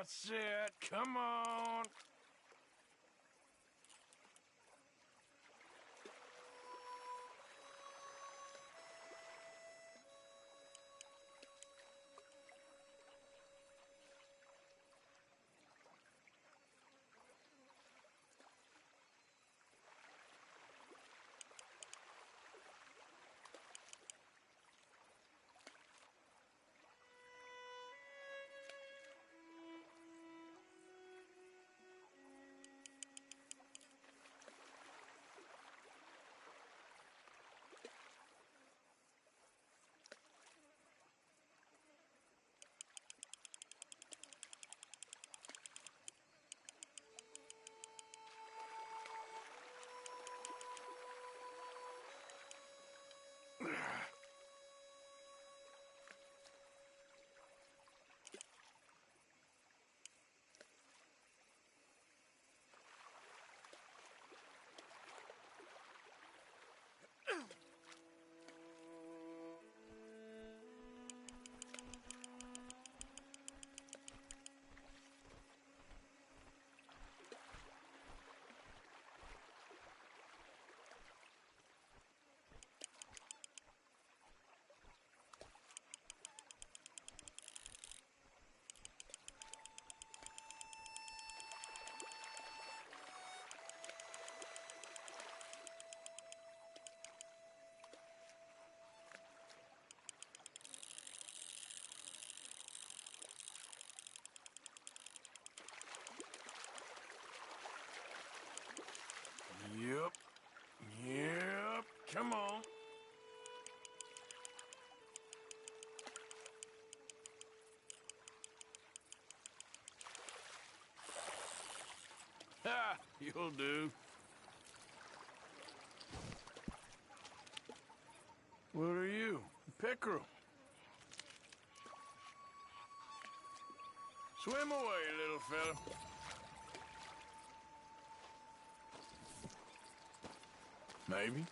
That's it. Come on. Yep. Yep. Come on. Ha! You'll do. What are you? Pickerel. Swim away, little fella. Maybe.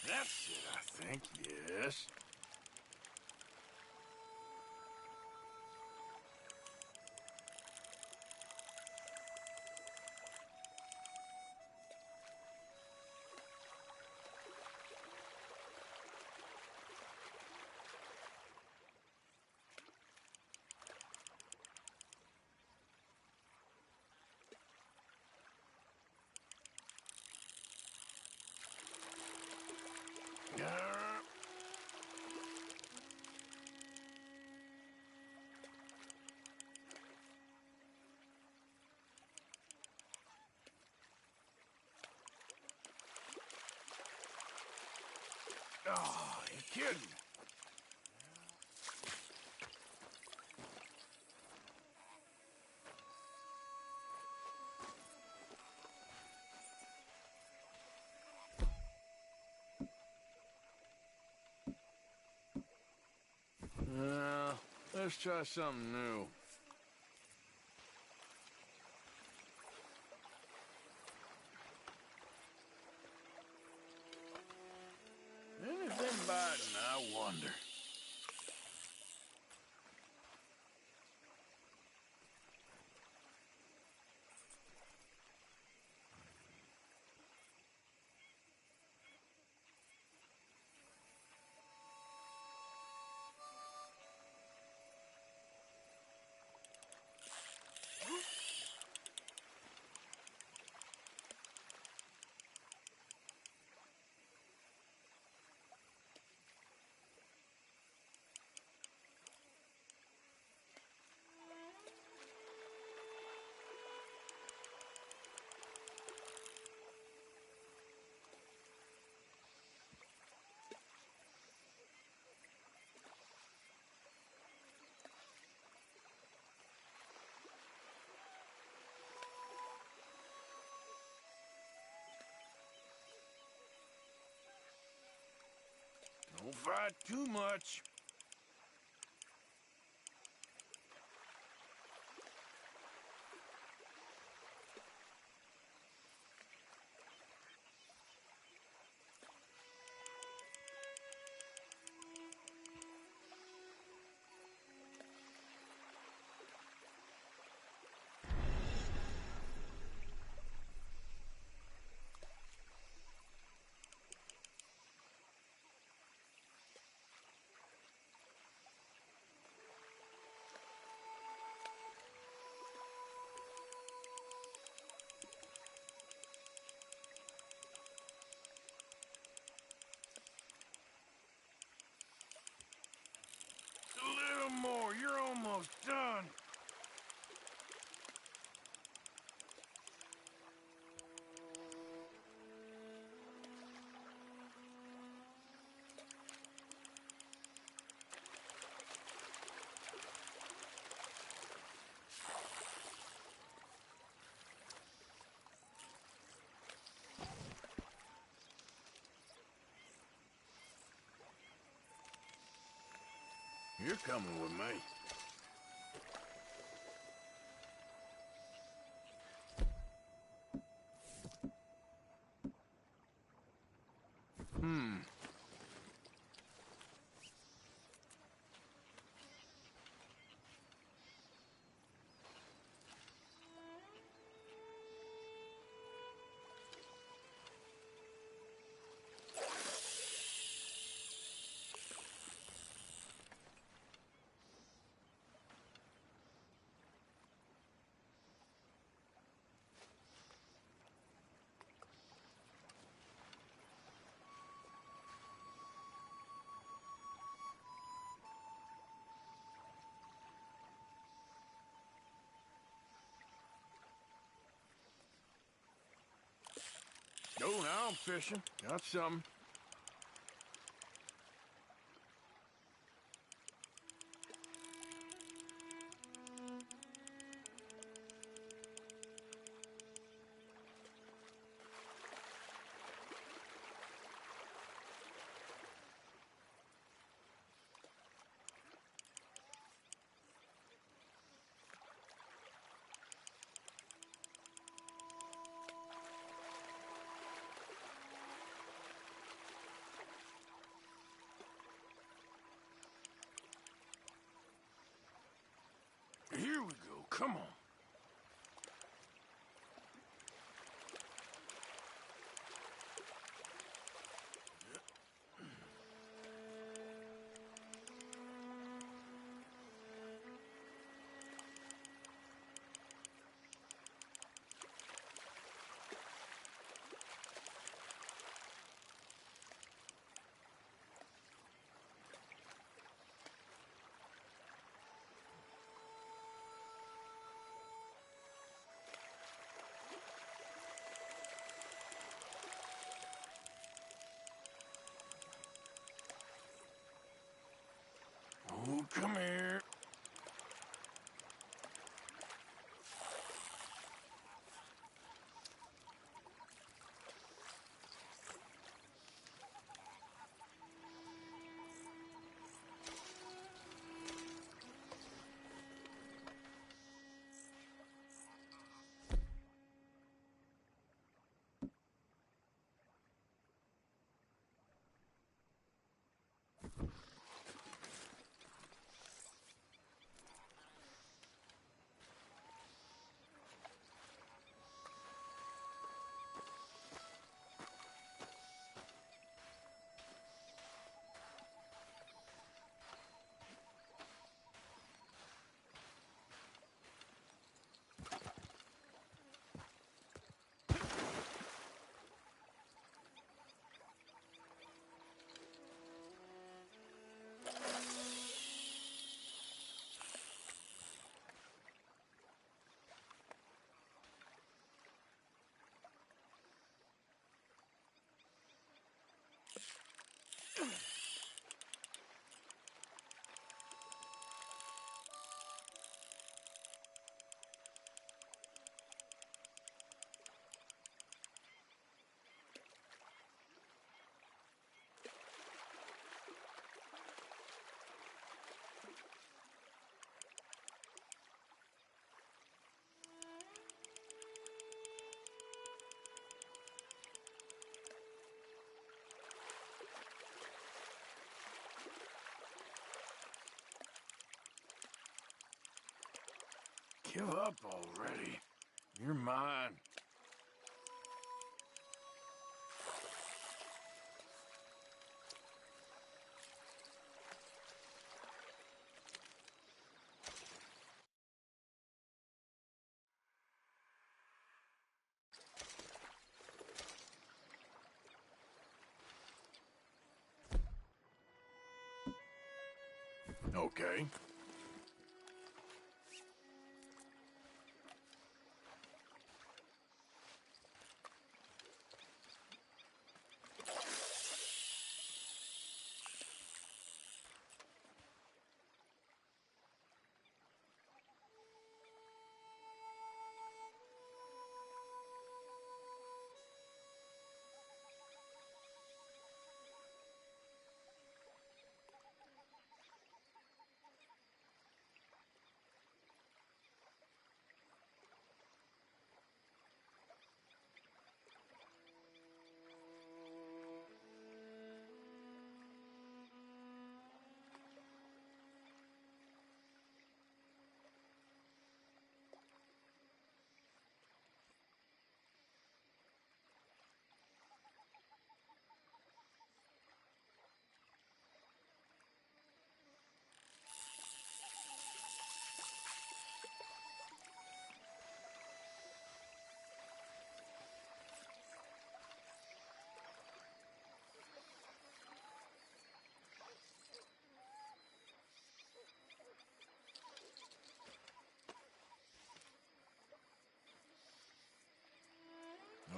That's it, I think, yes. Oh, you're kidding. Let's try something new. Anything biting, I wonder. Don't fight too much. A little more, you're almost done. You're coming with me. Go now, I'm fishing. Got something. Here we go, come on. Oh, come here. Give up already. You're mine. Okay.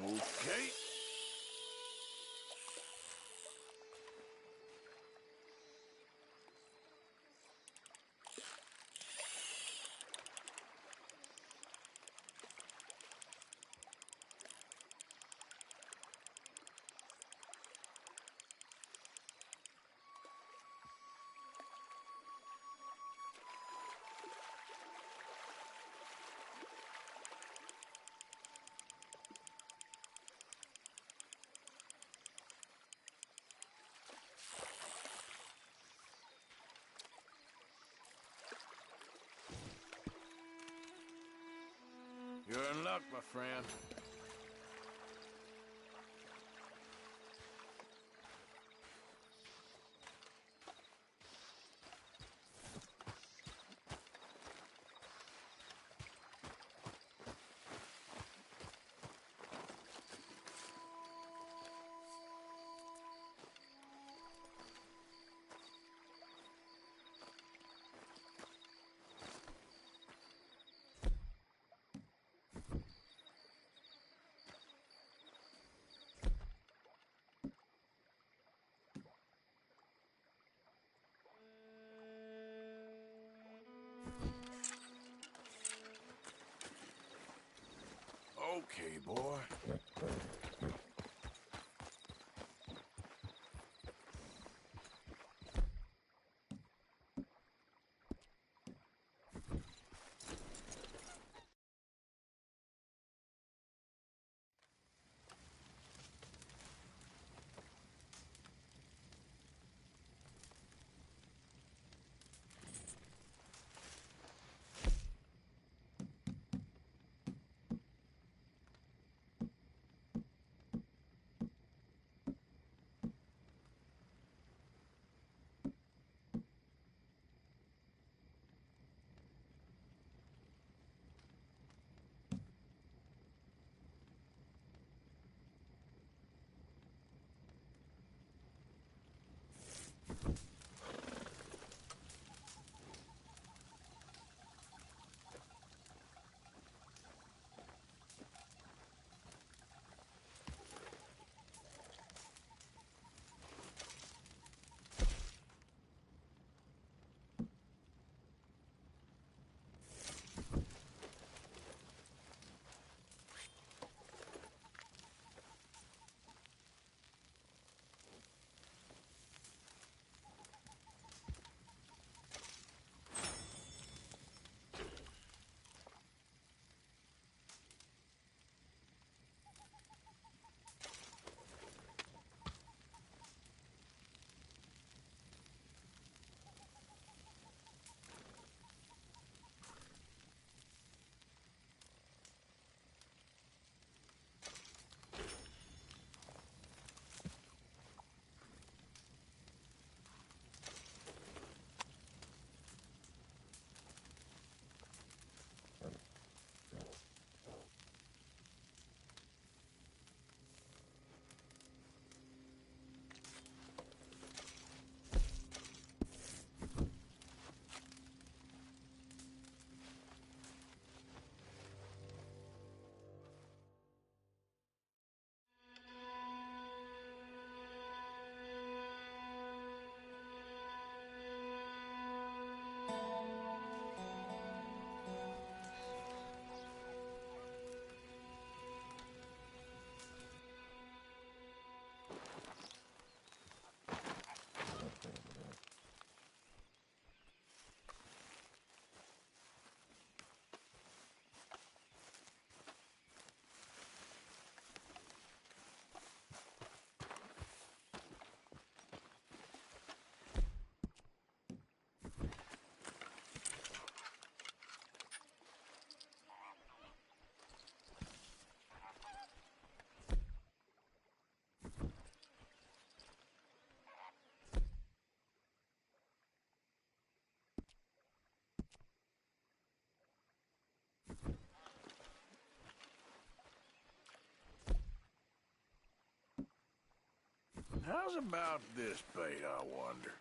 Okay. You're in luck, my friend. How's about this bait, I wonder?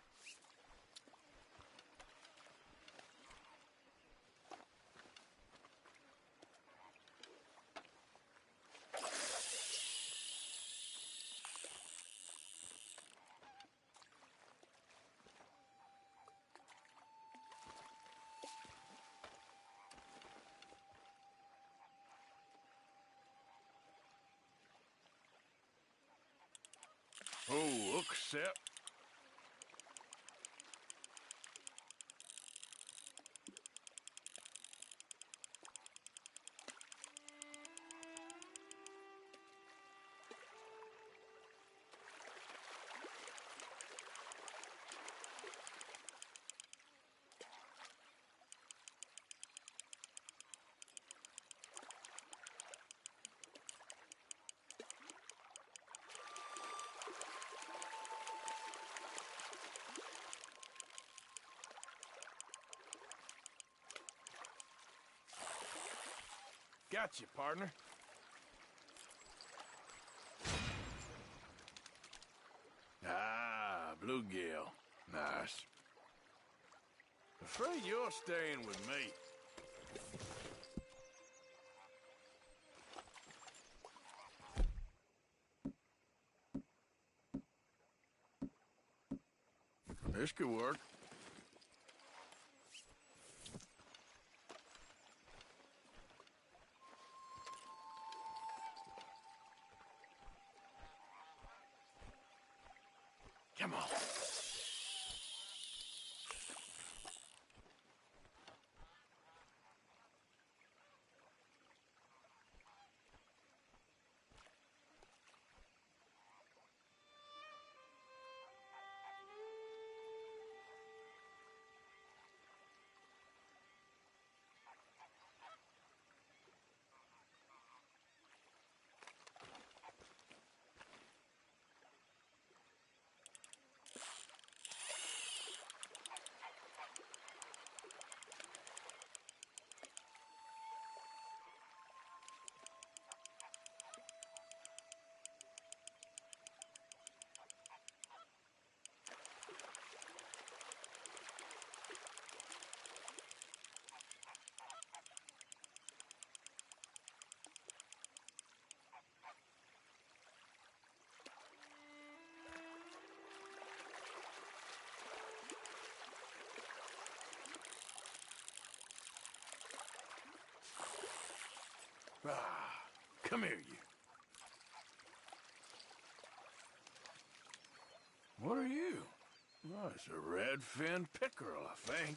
Oh, accept. Gotcha, partner. Ah, bluegill. Nice. Afraid you're staying with me. This could work. Come on. Ah, come here, you. What are you? Oh, it's a red-fin pickerel, I think.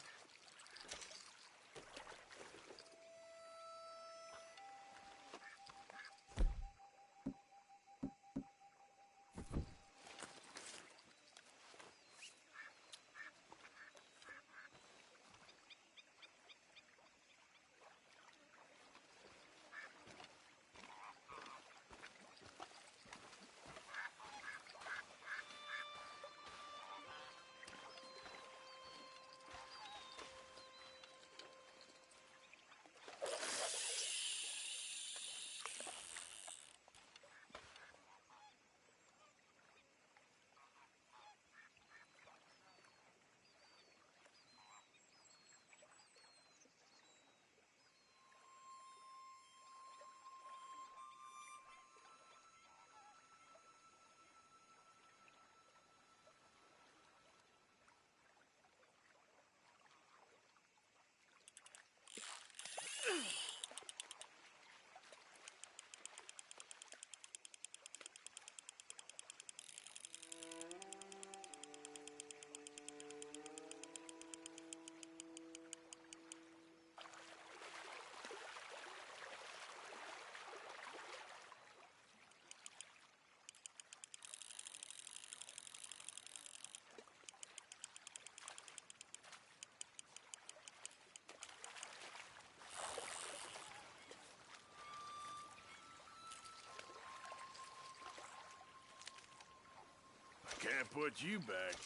Can't put you back.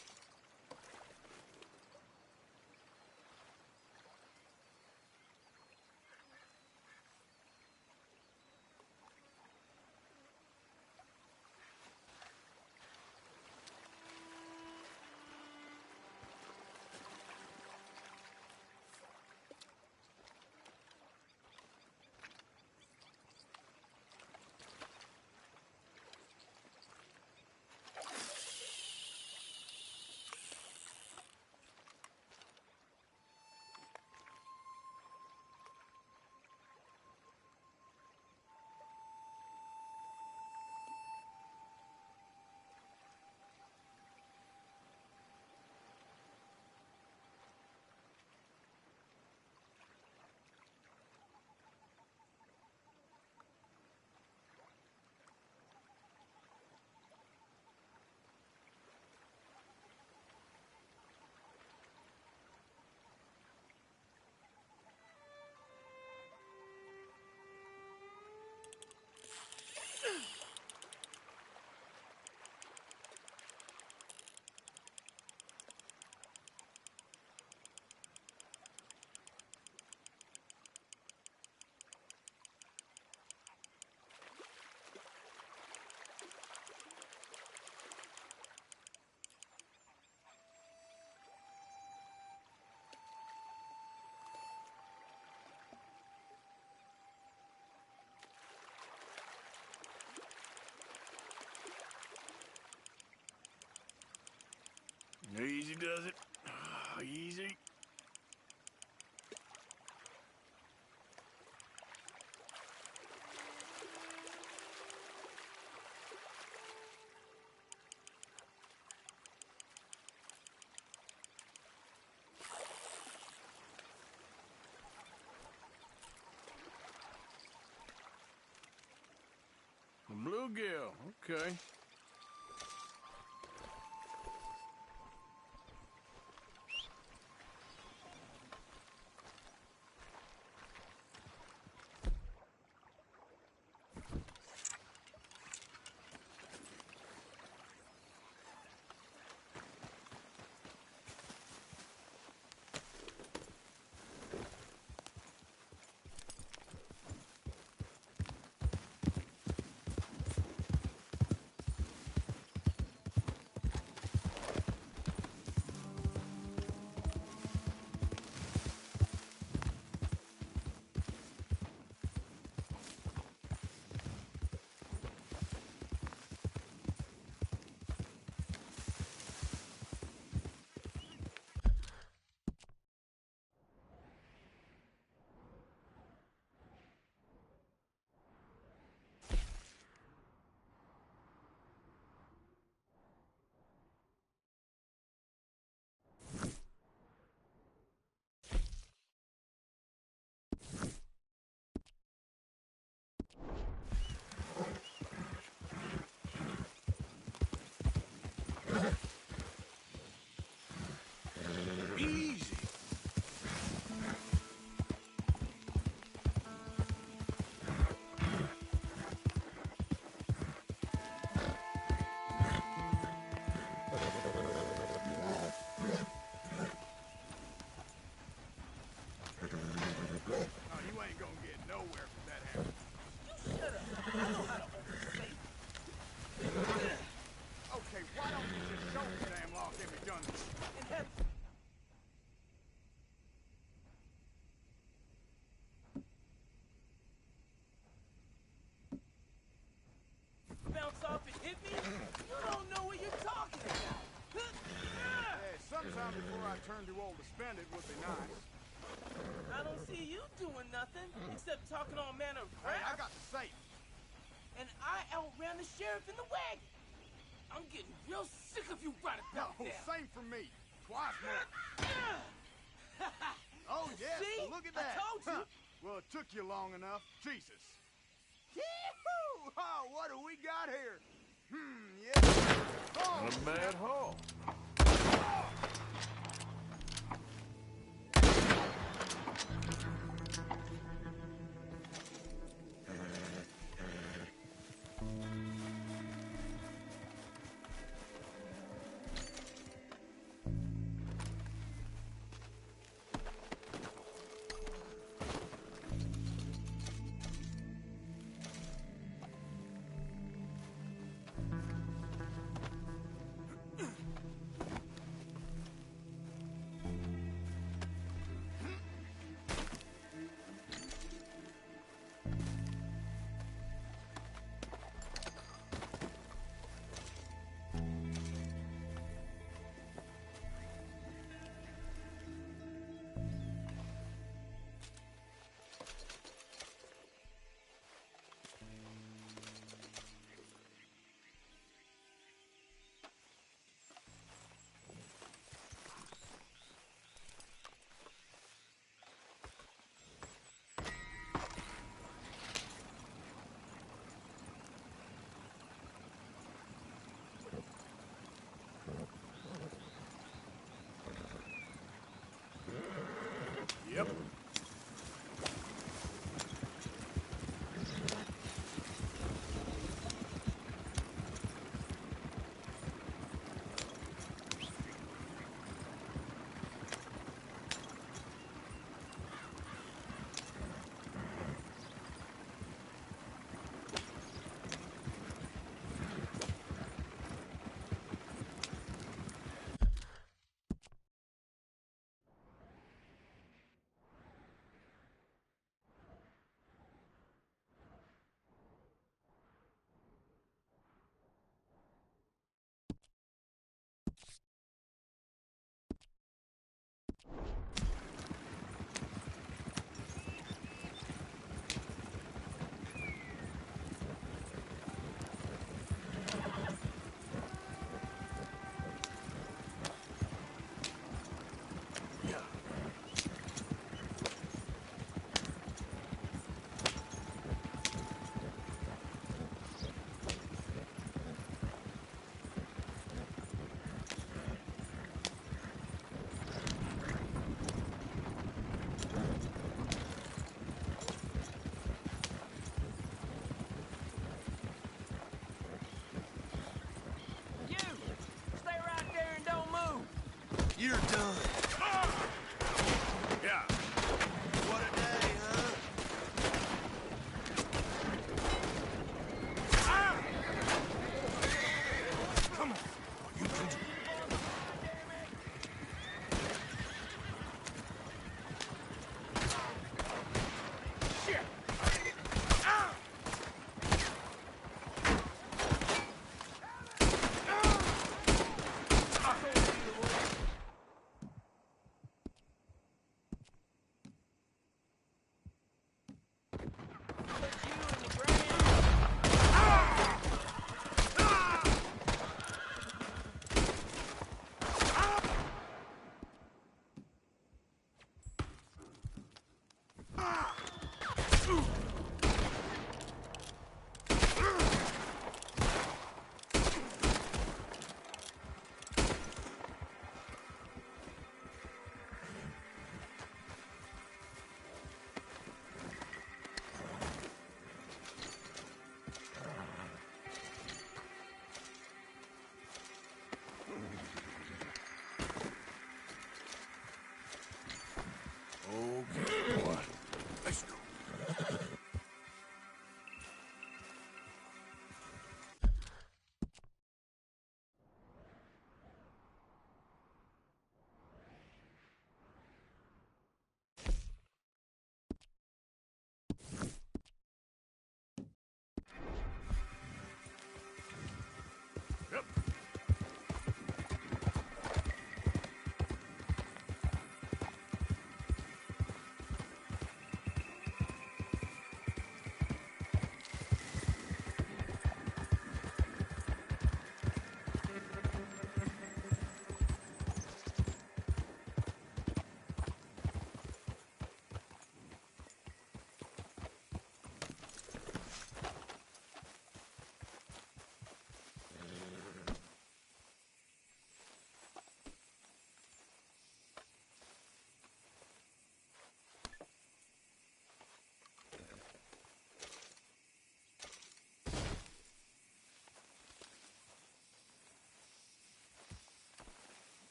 Easy does it. Easy. A bluegill, okay. Easy. Oh, you ain't gonna get nowhere from that hammer. You shut up. I know how to open a safe. Okay, why don't you just show the damn lock and be done with it? And have bounce off and hit me? You don't know what you're talking about. Yeah, sometime before I turn too old to spend it would be nice. I don't see you doing nothing except talking all manner of Hey, I crap. got the safe. And I outran the sheriff in the wagon. I'm getting real sick of you right about No, now. same for me. Twice more. Oh, yes, See? look at I that. told you. Well, it took you long enough. Jesus. Yee-hoo! Oh, what do we got here? Yeah. Oh, Not a bad haul. yep. Okay, boy. Let's go.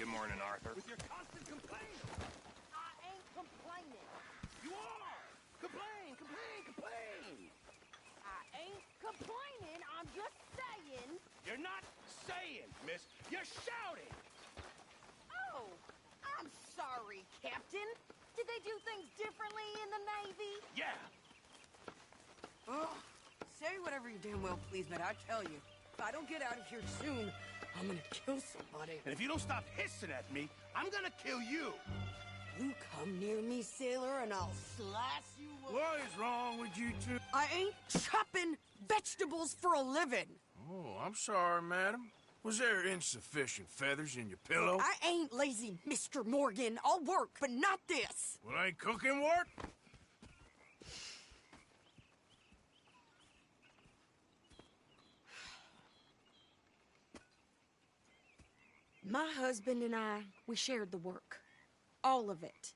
Good morning, Arthur. With your constant complaining. I ain't complaining. You are! Complain, complain, complain! I ain't complaining. I'm just saying. You're not saying, miss. You're shouting! Oh, I'm sorry, Captain. Did they do things differently in the Navy? Yeah. Oh, say whatever you damn well please, but I tell you, if I don't get out of here soon, I'm gonna kill somebody. And if you don't stop hissing at me, I'm gonna kill you. You come near me, sailor, and I'll slice you up. What is wrong with you two? I ain't chopping vegetables for a living. Oh, I'm sorry, madam. Was there insufficient feathers in your pillow? I ain't lazy, Mr. Morgan. I'll work, but not this. Well, ain't cooking work? My husband and I, we shared the work. All of it.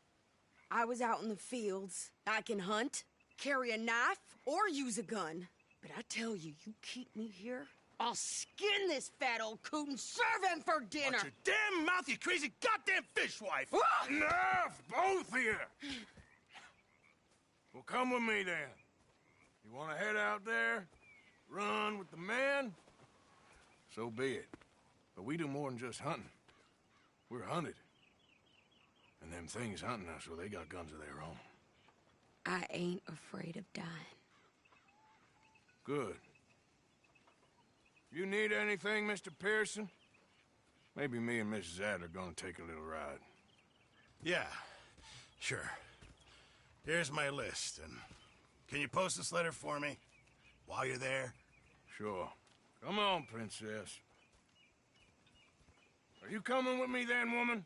I was out in the fields. I can hunt, carry a knife, or use a gun. But I tell you, you keep me here, I'll skin this fat old coot and serve him for dinner. Watch your damn mouth, you crazy goddamn fishwife! Enough, both of you! Well, come with me, then. You want to head out there, run with the men? So be it. But we do more than just hunting. We're hunted. And them things hunting us, well, they got guns of their own. I ain't afraid of dying. Good. You need anything, Mr. Pearson? Maybe me and Mrs. Ad are gonna take a little ride. Yeah, sure. Here's my list, and can you post this letter for me while you're there? Sure. Come on, princess. Are you coming with me then, woman?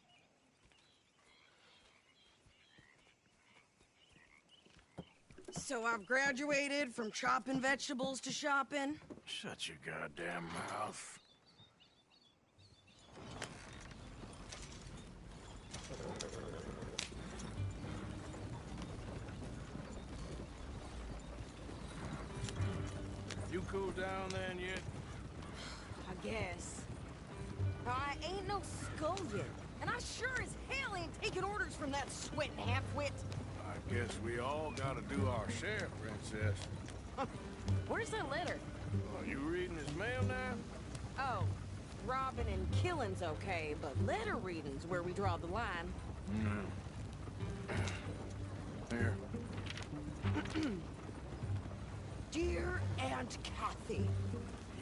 So I've graduated from chopping vegetables to shopping. Shut your goddamn mouth. You cooled down then yet? I guess. I ain't no scullion, and I sure as hell ain't taking orders from that sweating half-wit. I guess we all gotta do our share, Princess. Where's that letter? Are you reading his mail now? Oh, robbing and killing's okay, but letter reading's where we draw the line. Here. Dear Aunt Kathy,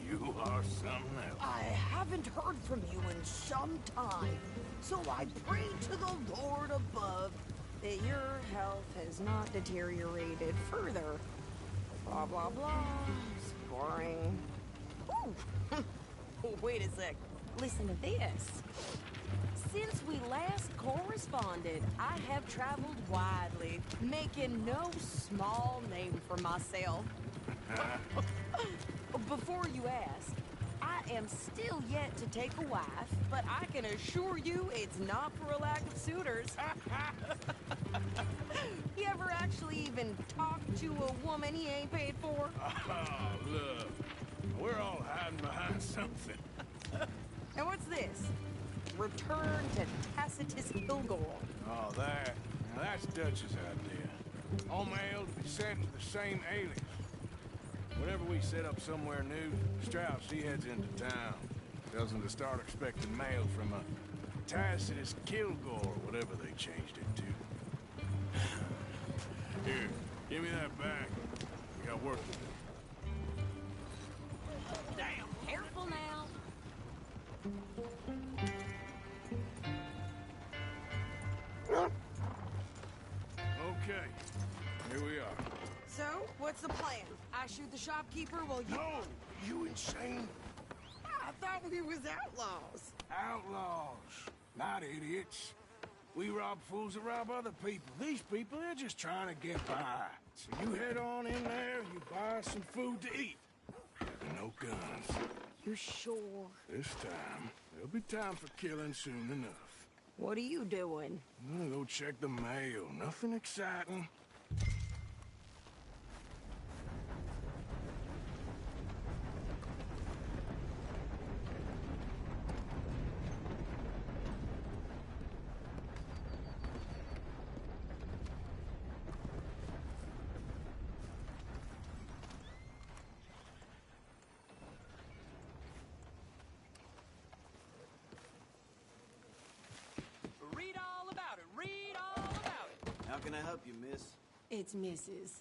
You are something else. I haven't heard from you in some time, so I pray to the Lord above that your health has not deteriorated further. Blah, blah, blah. Scoring. Ooh! Wait a sec. Listen to this. Since we last corresponded, I have traveled widely, making no small name for myself. Before you ask, I am still yet to take a wife, but I can assure you it's not for a lack of suitors. You ever actually even talked to a woman he ain't paid for? Oh, look. We're all hiding behind something. And what's this? Return to Tacitus Kilgore. Oh, that. Now that's Dutch's idea. All mail to be sent to the same alias. Whenever we set up somewhere new, Strauss, he heads into town. Tells them to start expecting mail from a Tacitus Kilgore, whatever they changed it to. Here, give me that back. We got work to do. Damn, careful now. Okay, here we are. So, what's the plan? I shoot the shopkeeper while you... No! You insane? I thought we was outlaws. Outlaws, not idiots. We rob fools that rob other people. These people, they're just trying to get by. So you head on in there, you buy some food to eat. No guns. You sure? This time, there'll be time for killing soon enough. What are you doing? I'm gonna go check the mail. Nothing exciting. Read all about it. Read all about it. How can I help you, miss? It's Mrs.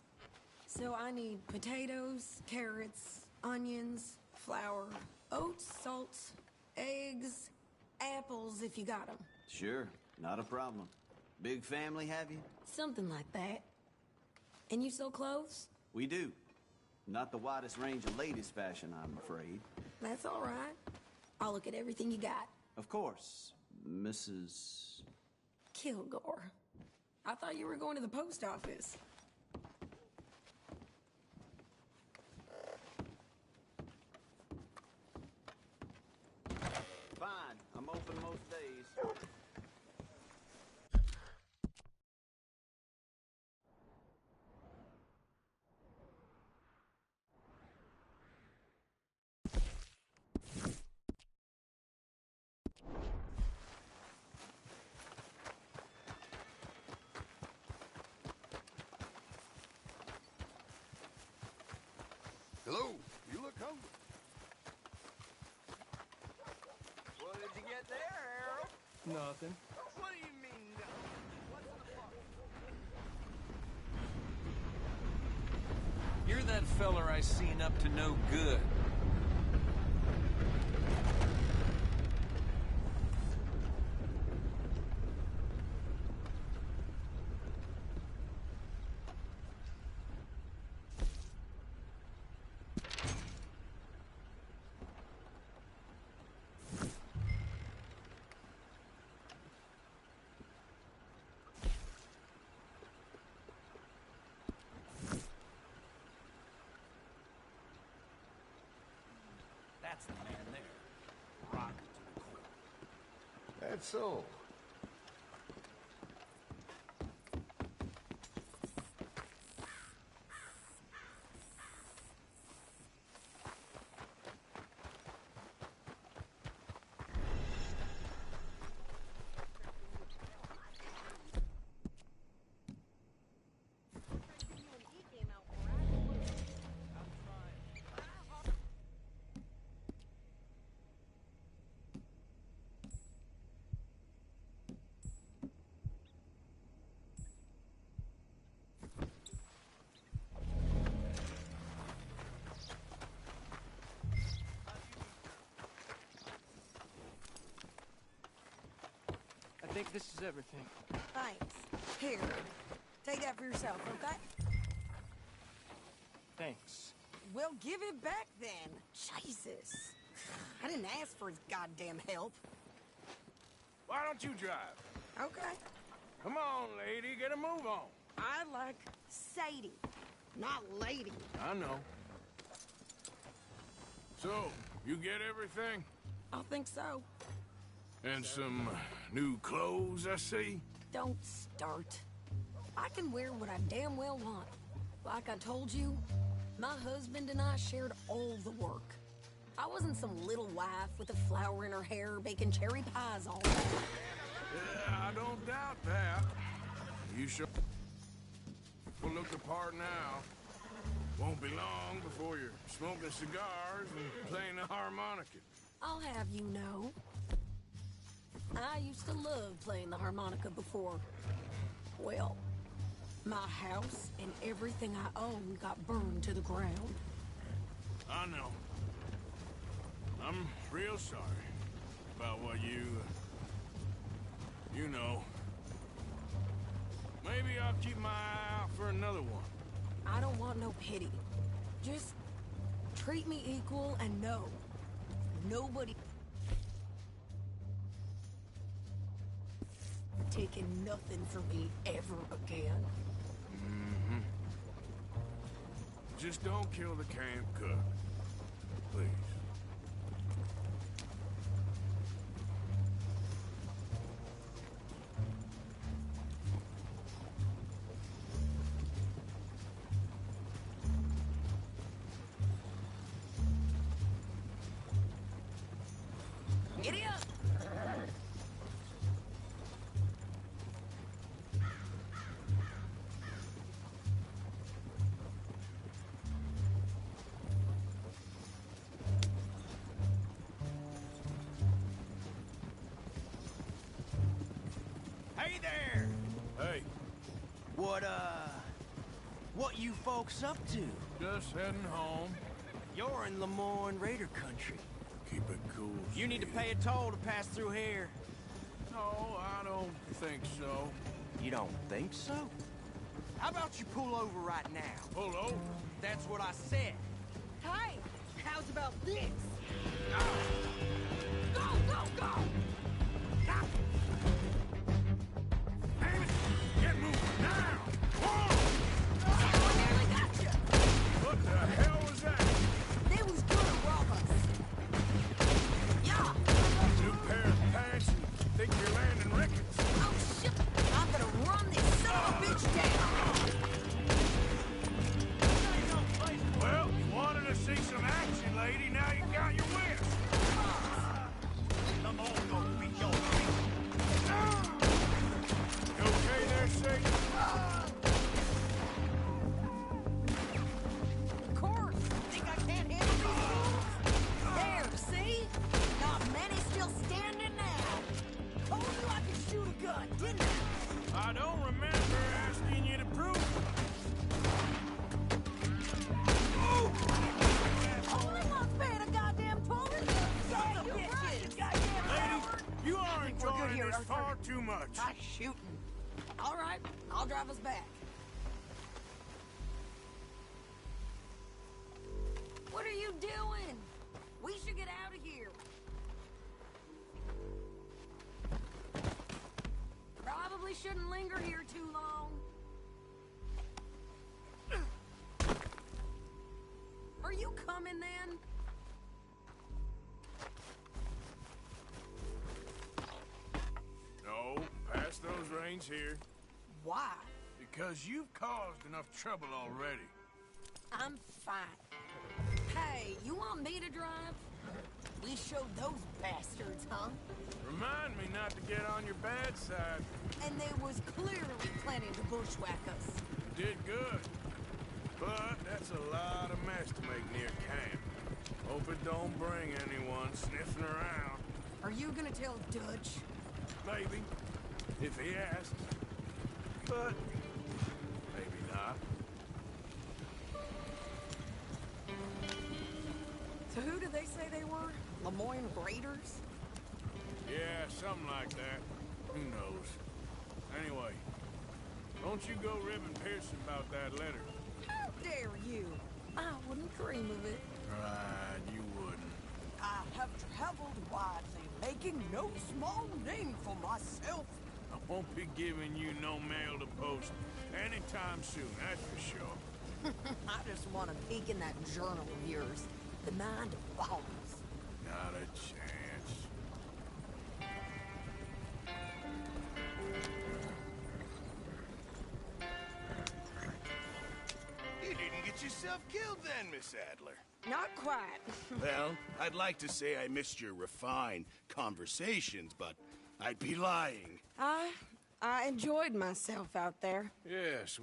So I need potatoes, carrots, onions, flour, oats, salt, eggs, apples if you got them. Sure, not a problem. Big family, have you? Something like that. And you sell clothes? We do. Not the widest range of ladies' fashion, I'm afraid. That's all right. I'll look at everything you got. Of course, Mrs. Kilgore. I thought you were going to the post office. Fine, I'm open most days. Hello, you look hungry. What did you get there, Harold? Nothing. What do you mean, nothing? What's in the box? You're that feller I seen up to no good. that so? I think this is everything. Thanks. Here, take that for yourself, okay? Thanks. Well, give it back then. Jesus. I didn't ask for his goddamn help. Why don't you drive? Okay. Come on, lady, get a move on. I like Sadie, not lady. I know. So, you get everything? I think so. And some new clothes, I see? Don't start. I can wear what I damn well want. Like I told you, my husband and I shared all the work. I wasn't some little wife with a flower in her hair baking cherry pies all day. Yeah, I don't doubt that. You sure will look the part now. Won't be long before you're smoking cigars and playing the harmonica. I'll have you know, I used to love playing the harmonica before. Well, my house and everything I own got burned to the ground. I know. I'm real sorry about what you know. Maybe I'll keep my eye out for another one. I don't want no pity. Just treat me equal and know nobody taking nothing from me ever again. Mm-hmm. Just don't kill the camp cook. Please. Giddy up! Hey there! Hey, What you folks up to? just heading home. You're in Lemoyne Raider country. Keep it cool. You need to Steve. pay a toll to pass through here. No, I don't think so. You don't think so? How about you pull over right now? Pull over. That's what I said. Hey, how's about this? Go, go, go! Damn it! Get moving now! Whoa! I nearly got you. What the hell was that? They was gonna rob us. Yeah. New pair of pants and think you're landing Ricketts. Oh shit! I'm gonna run this son of a bitch down. Well, you wanted to see some action, lady. Now you got your wish. Come on, go beat your You okay there, Sadie? Of course. Think I can't handle these fools? There, see? Not many still standing now. Told you I could shoot a gun, didn't I? I don't remember asking you to prove it. Only one's paying a goddamn toll. Yeah, you're right, you goddamn Lady, coward. you are think we're good enjoying here, this Arthur. far too much. Not shooting. All right, I'll drive us back. What are you doing? We should get out of here. Probably shouldn't linger here too long. Are you coming then? here. Why? Because you've caused enough trouble already. I'm fine. Hey, you want me to drive? We showed those bastards, huh? Remind me not to get on your bad side. And they was clearly planning to bushwhack us. You did good. But that's a lot of mess to make near camp. Hope it don't bring anyone sniffing around. Are you gonna tell Dutch? Maybe, if he asks. But maybe not. So who did they say they were? Lemoyne Raiders? Yeah, something like that. Who knows? Anyway, don't you go ribbing Pearson about that letter. How dare you? I wouldn't dream of it. Right, you wouldn't. I have traveled widely, making no small name for myself. I won't be giving you no mail to post anytime soon, that's for sure. I just want to peek in that journal of yours. The mind of Wallace. Not a chance. You didn't get yourself killed then, Miss Adler. Not quite. Well, I'd like to say I missed your refined conversations, but I'd be lying. I enjoyed myself out there. Yes,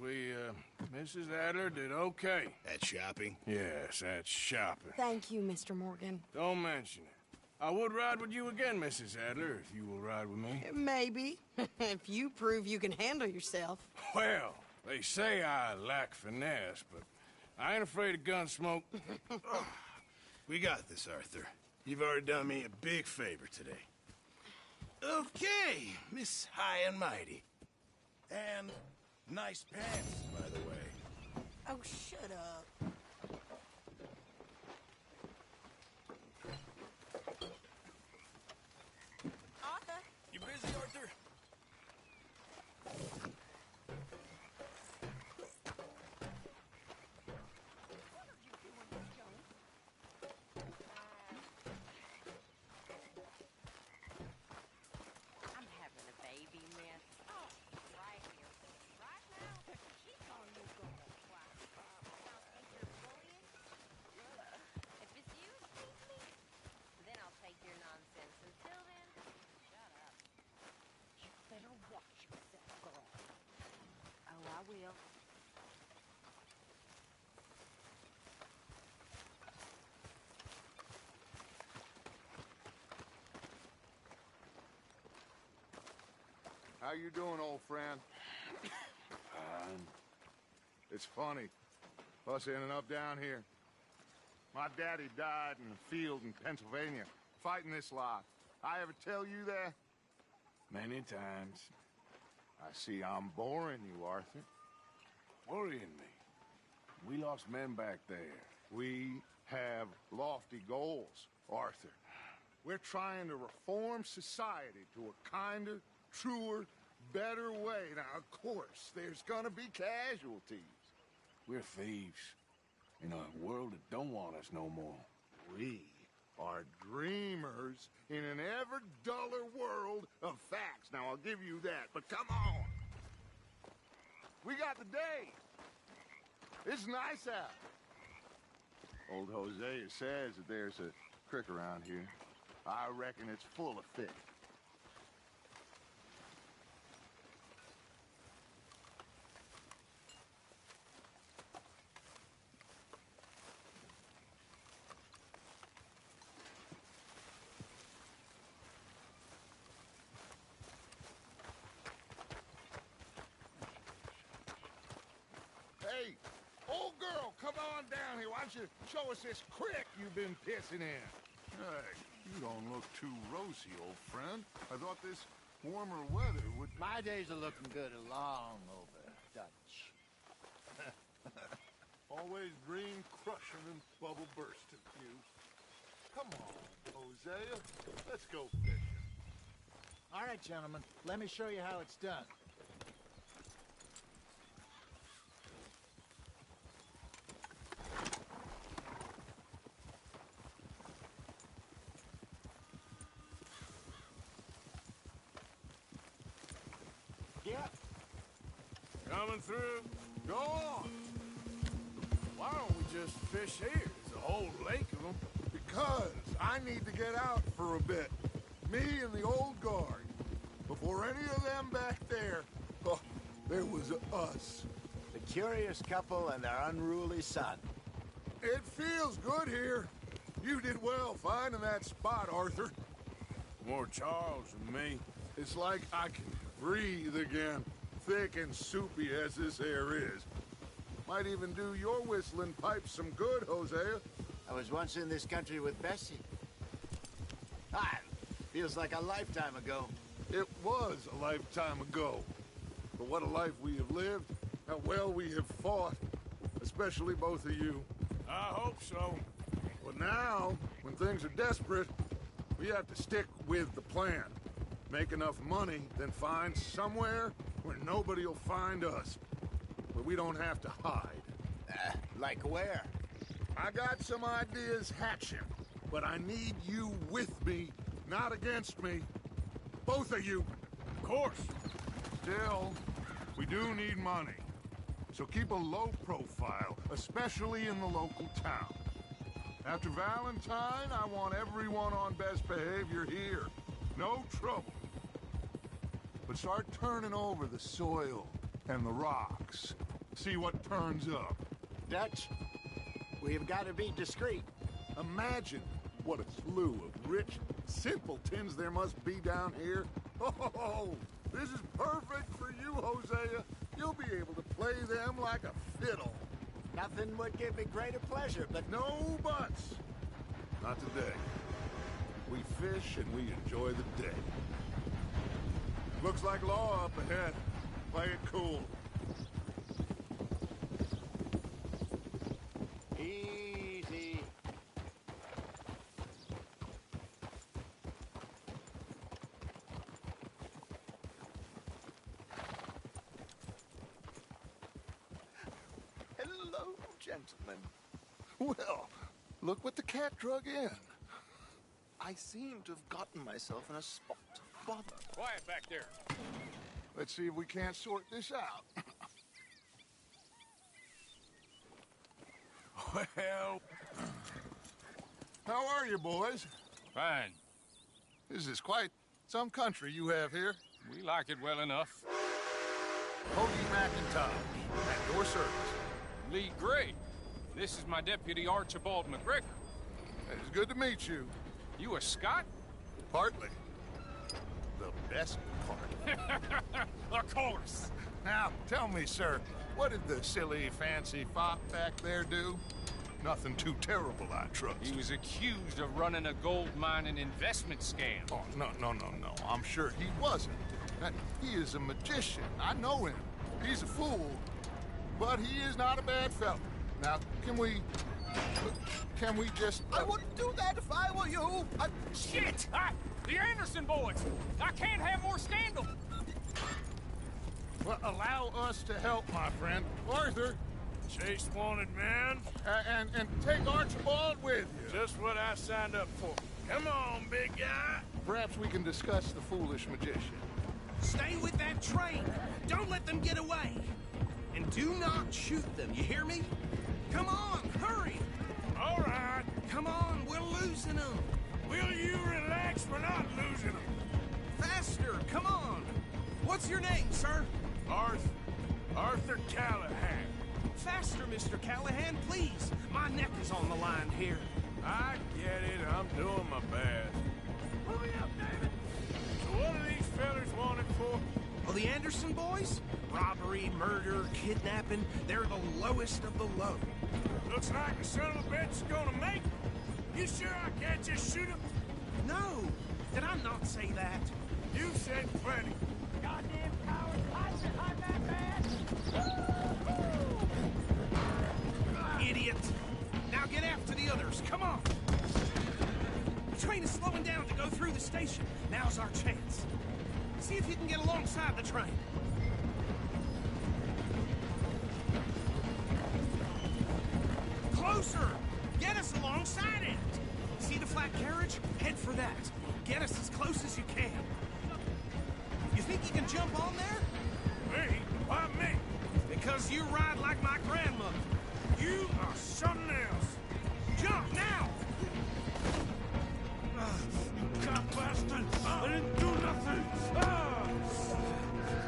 Mrs. Adler did okay. At shopping? Yes, that's shopping. Thank you, Mr. Morgan. Don't mention it. I would ride with you again, Mrs. Adler, if you will ride with me. Maybe. If you prove you can handle yourself. Well, they say I lack finesse, but I ain't afraid of gun smoke. We got this, Arthur. You've already done me a big favor today. Okay, Miss High and Mighty. And nice pants, by the way. Oh, shut up. Arthur? You busy, Arthur? I'm having a baby mess. Oh, right here. Right now. Keep on you going. Why? Y'all think you're bullying? If it's you, excuse me, then I'll take your nonsense. Until then, shut up. You better watch yourself, girl. Oh, I will. How you doing, old friend? Fine. It's funny, us ending up down here. My daddy died in the field in Pennsylvania, fighting this lot. I ever tell you that? Many times. I see I'm boring you, Arthur. Worrying me. We lost men back there. We have lofty goals, Arthur. We're trying to reform society to a kinder, truer, better way. Now, of course, there's gonna be casualties. We're thieves. In a world that don't want us no more. We are dreamers in an ever duller world of facts. Now, I'll give you that, but come on. We got the day. It's nice out. Old Hosea says that there's a creek around here. I reckon it's full of fish. Hey, old girl, come on down here. Why don't you show us this creek you've been pissing in? Hey, you don't look too rosy, old friend. I thought this warmer weather would... My days are looking good along over, Dutch. Always dream crushing and bubble bursting, you. Come on, Hosea. Let's go fishing. All right, gentlemen. Let me show you how it's done. Yeah, coming through? Go on. Why don't we just fish here? There's a whole lake of them. Because I need to get out for a bit. Me and the old guard. Before any of them back there, oh, there was us. The curious couple and their unruly son. It feels good here. You did well finding that spot, Arthur. More Charles than me. It's like I can breathe again, thick and soupy as this air is. Might even do your whistling pipes some good, Hosea. I was once in this country with Bessie. Ah, feels like a lifetime ago. It was a lifetime ago. But what a life we have lived, how well we have fought, especially both of you. I hope so. But now, when things are desperate, we have to stick with the plan. Make enough money, then find somewhere where nobody will find us. Where we don't have to hide. Like where? I got some ideas hatching, but I need you with me, not against me. Both of you. Of course. Still, we do need money. So keep a low profile, especially in the local town. After Valentine, I want everyone on best behavior here. No trouble. But start turning over the soil and the rocks. See what turns up. Dutch, we've got to be discreet. Imagine what a slew of rich simpletons there must be down here. Oh, this is perfect for you, Hosea. You'll be able to play them like a fiddle. Nothing would give me greater pleasure, but No buts. Not today. We fish and we enjoy the day. Looks like law up ahead. Play it cool. easy. Hello, gentlemen. Well, look what the cat drug in. I seem to have gotten myself in a spot of bother. Quiet back there. Let's see if we can't sort this out. Well, How are you, boys? Fine. This is quite some country you have here. We like it well enough. Cody McIntyre, at your service. Lee Gray. This is my deputy Archibald McGregor. It's good to meet you. You a Scot? Partly. The best part. Of course. Now, tell me, sir, what did the silly, fancy fop back there do? Nothing too terrible, I trust. He was accused of running a gold mining investment scam. Oh, no. I'm sure he wasn't. He is a magician. I know him. He's a fool. But he is not a bad fellow. Now, can we just... I wouldn't do that if I were you. Shit! The Anderson boys! I can't have more scandal! Well, allow us to help, my friend. Arthur, chase wanted man. and take Archibald with you. Just what I signed up for. Come on, big guy. Perhaps we can discuss the foolish magician. Stay with that train. Don't let them get away. And do not shoot them, you hear me? Come on, hurry! All right. Come on, we're losing them. Will you relax? We're not losing them. Faster, come on. What's your name, sir? Arthur Callahan. Faster, Mr. Callahan, please. My neck is on the line here. I get it. I'm doing my best. Hurry up, David. So what are these fellas wanted for? Oh, the Anderson boys? Robbery, murder, kidnapping. They're the lowest of the low. Looks like the son of a bitch is gonna make it. You sure I can't just shoot him? No. Did I not say that? You said plenty. Goddamn cowards! Hide that man! Idiot. Now get after the others. Come on. The train is slowing down to go through the station. Now's our chance. See if you can get alongside the train. Closer! Get us alongside it! See the flat carriage? Head for that. Get us as close as you can. You think you can jump on there? Me? Why me? because you ride like my grandmother. You are something else. Jump now! God bastard! I didn't do nothing!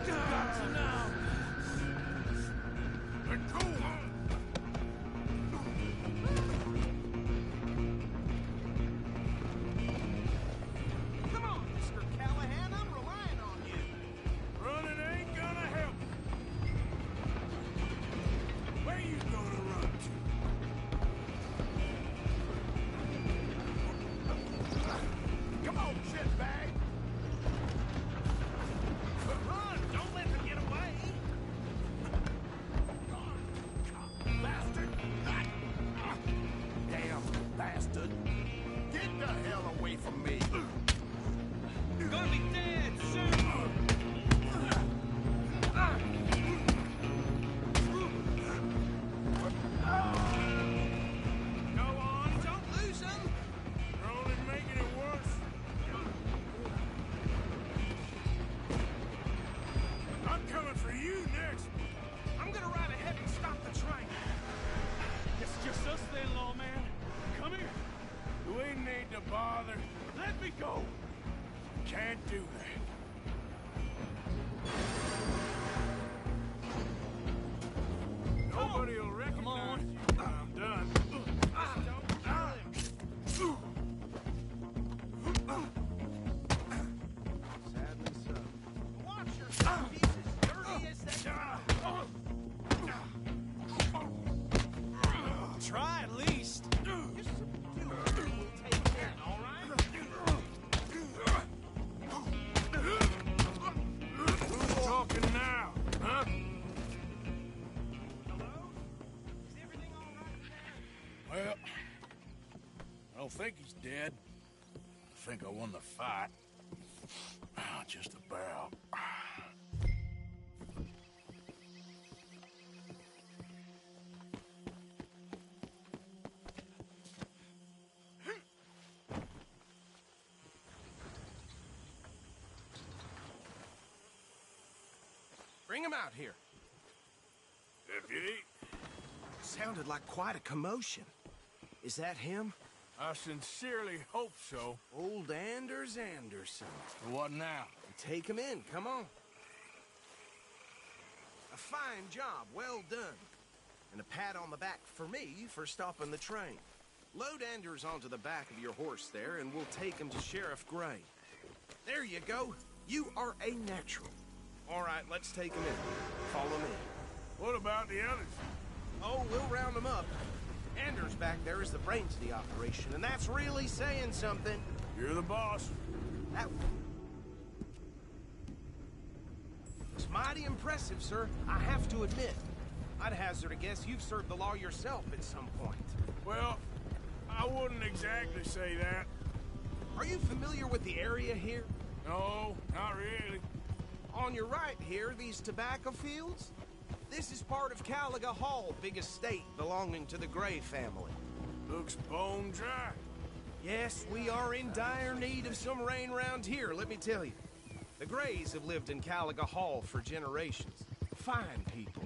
Got to now! Let go! Come on, Mr. Callahan, I'm relying on you. Running ain't gonna help. Where you gonna run to? Come on, shitbag! Run! Don't let them get away! Bastard! Damn bastard! Get the hell away from me! You're gonna be dead soon! Go on, don't lose them! You're only making it worse. I'm coming for you next. I'm gonna ride ahead and stop the train. It's just us then, lawman. Come here. We need to bother. Let me go. Can't do that. Nobody will recognize you when I'm done. Sadly so. Watch yourself, he's as dirty as that. Try at least. Just do it. We'll take care, all right? Who's talking now, huh? Hello? Is everything all right there? Well, I don't think he's dead. I think I won the fight. Just about. Bring him out here. Deputy, Sounded like quite a commotion. Is that him? I sincerely hope so. Old Anders Anderson. What now? Take him in, come on. A fine job, well done. And a pat on the back for me for stopping the train. Load Anders onto the back of your horse there, and we'll take him to Sheriff Gray. There you go. You are a natural. All right, let's take him in. Follow me. What about the others? Oh, we'll round them up. Anders back there is the brains of the operation, and that's really saying something. You're the boss. That was mighty impressive, sir. I have to admit. I'd hazard a guess you've served the law yourself at some point. Well, I wouldn't exactly say that. Are you familiar with the area here? No, not really. On your right here, these tobacco fields? This is part of Caliga Hall, big estate belonging to the Gray family. Looks bone dry. Yes, we are in dire need of some rain round here, let me tell you. The Grays have lived in Caliga Hall for generations. Fine people.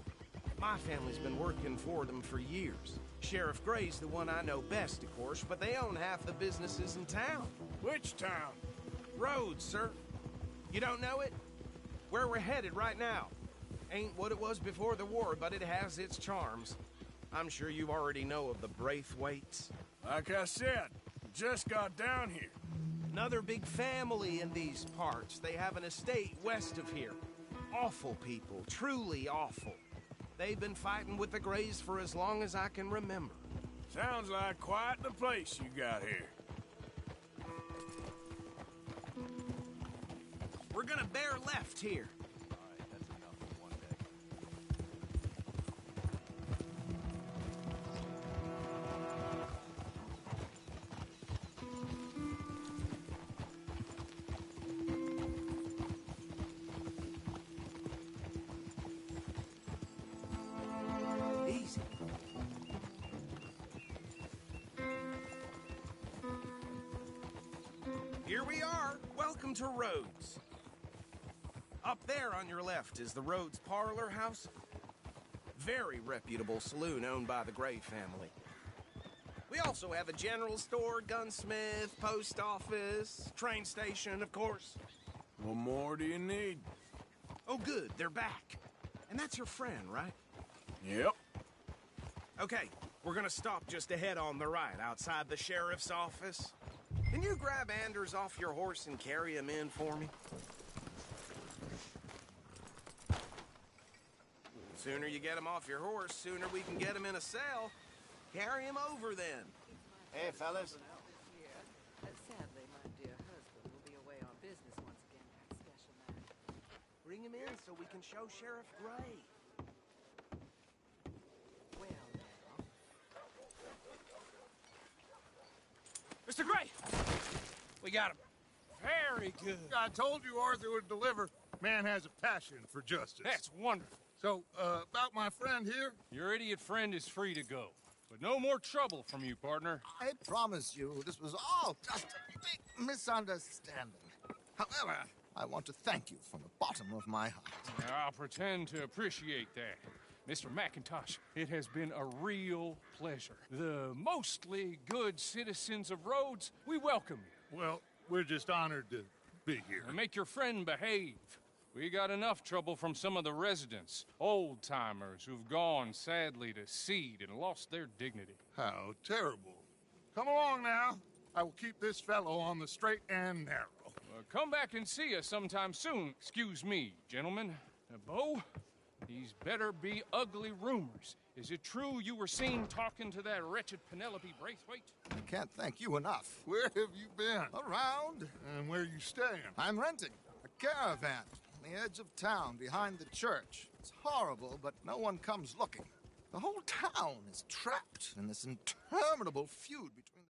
My family's been working for them for years. Sheriff Gray's the one I know best, of course, but they own half the businesses in town. Which town? Rhodes, sir. You don't know it? Where we're headed right now. Ain't what it was before the war, but it has its charms. I'm sure you already know of the Braithwaites. Like I said, just got down here. Another big family in these parts. They have an estate west of here. Awful people, truly awful. They've been fighting with the Grays for as long as I can remember. Sounds like quite the place you got here. We're gonna bear left here. Easy. Here we are. Welcome to Rhodes. Up there on your left is the Rhodes Parlor House. Very reputable saloon owned by the Gray family. We also have a general store, gunsmith, post office, train station, of course. What more do you need? Oh, good, they're back. And that's your friend, right? Yep. Okay, we're gonna stop just ahead on the right, outside the sheriff's office. Can you grab Anders off your horse and carry him in for me? The sooner you get him off your horse, sooner we can get him in a cell. Carry him over, then. Hey, fellas. Sadly, my dear husband will be away on business once again at special night. Bring him in so we can show Sheriff Gray. Well, now. Mr. Gray! We got him. Very good. I told you Arthur would deliver. Man has a passion for justice. That's wonderful. So, about my friend here? Your idiot friend is free to go. But no more trouble from you, partner. I promise you, this was all just a big misunderstanding. However, I want to thank you from the bottom of my heart. I'll pretend to appreciate that. Mr. McIntosh, it has been a real pleasure. The mostly good citizens of Rhodes, we welcome you. Well, we're just honored to be here. And make your friend behave. We got enough trouble from some of the residents, old-timers who've gone, sadly, to seed and lost their dignity. How terrible. Come along now. I will keep this fellow on the straight and narrow. Come back and see us sometime soon. Excuse me, gentlemen. Bo, these better be ugly rumors. Is it true you were seen talking to that wretched Penelope Braithwaite? I can't thank you enough. Where have you been? Around. And where you staying? I'm renting a caravan on the edge of town behind the church. It's horrible, but no one comes looking. The whole town is trapped in this interminable feud between...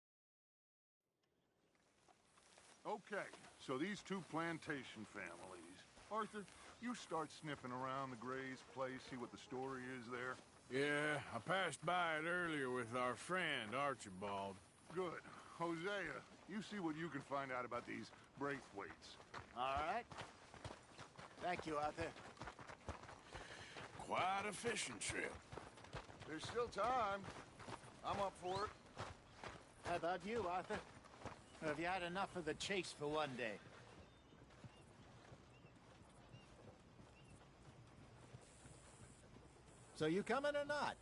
Okay, so these two plantation families. Arthur, you start sniffing around the Gray's place, see what the story is there. Yeah, I passed by it earlier with our friend, Archibald. Good. Hosea, you see what you can find out about these Braithwaites. All right. Thank you, Arthur. Quite a fishing trip. There's still time. I'm up for it. How about you, Arthur? Have you had enough of the chase for one day? So you coming or not?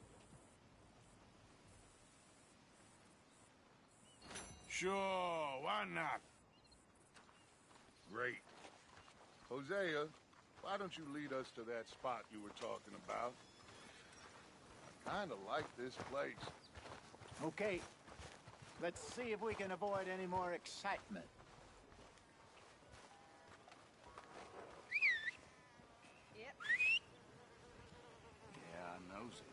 Sure, why not? Great. Hosea, why don't you lead us to that spot you were talking about? I kinda like this place. Okay. Let's see if we can avoid any more excitement. Yep. Yeah, I knows it.